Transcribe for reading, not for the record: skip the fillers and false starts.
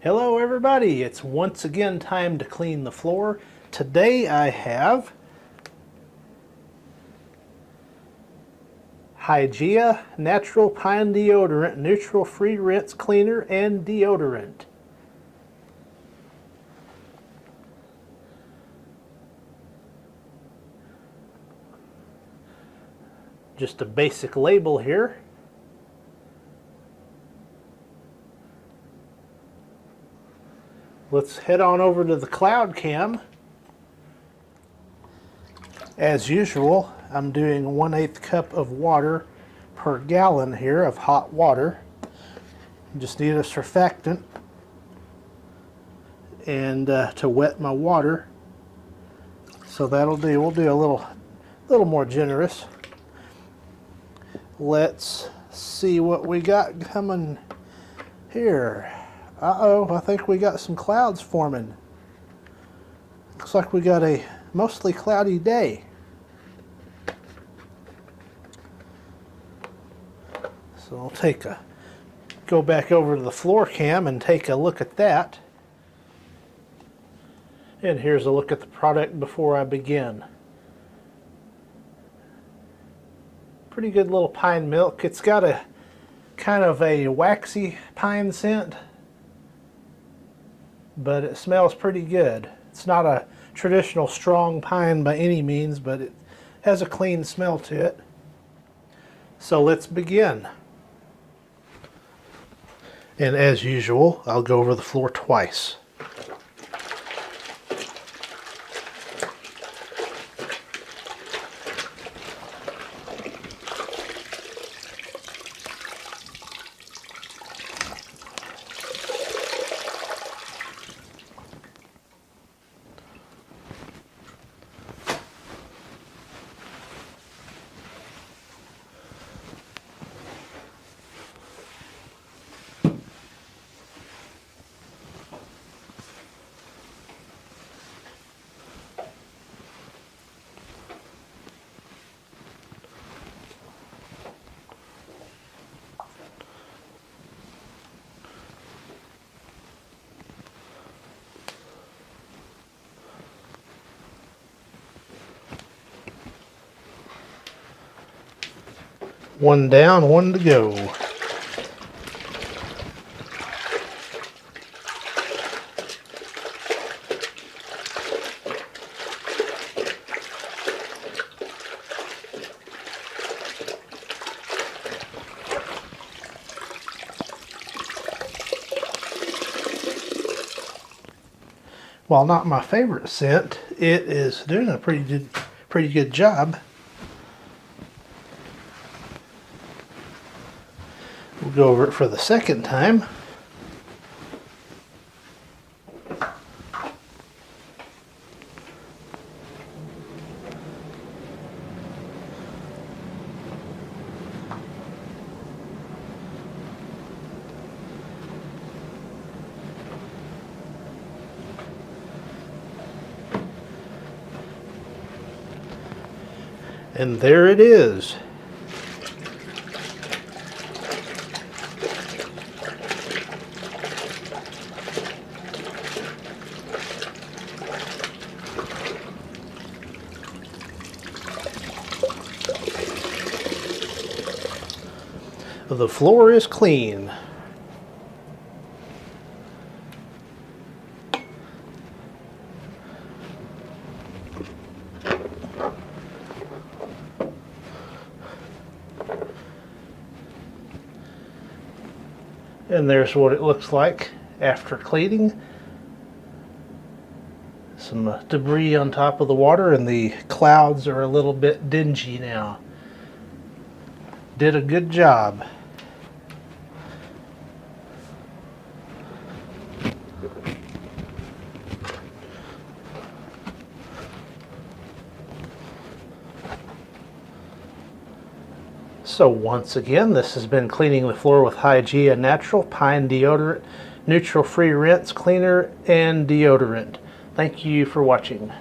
Hello everybody, it's once again time to clean the floor. Today I have Hygea Natural Pine Deodorant, neutral free rinse cleaner and deodorant. Just a basic label here. Let's head on over to the cloud cam. As usual, I'm doing 1/8 cup of water per gallon here of hot water. Just need a surfactant and to wet my water. So that'll do. We'll do a little more generous. Let's see what we got coming here. Uh-oh, I think we got some clouds forming. Looks like we got a mostly cloudy day. So I'll go back over to the floor cam and take a look at that. And here's a look at the product before I begin. Pretty good little pine milk. It's got a kind of a waxy pine scent, but it smells pretty good. It's not a traditional strong pine by any means, but it has a clean smell to it. So let's begin. And as usual, I'll go over the floor twice. One down, one to go. While not my favorite scent, it is doing a pretty good job. We'll go over it for the second time. And there it is. The floor is clean. And there's what it looks like after cleaning. Some debris on top of the water, and the clouds are a little bit dingy now. Did a good job. So once again, this has been Cleaning the Floor with Hygea Natural Pine Deodorant, neutral free rinse cleaner and deodorant. Thank you for watching.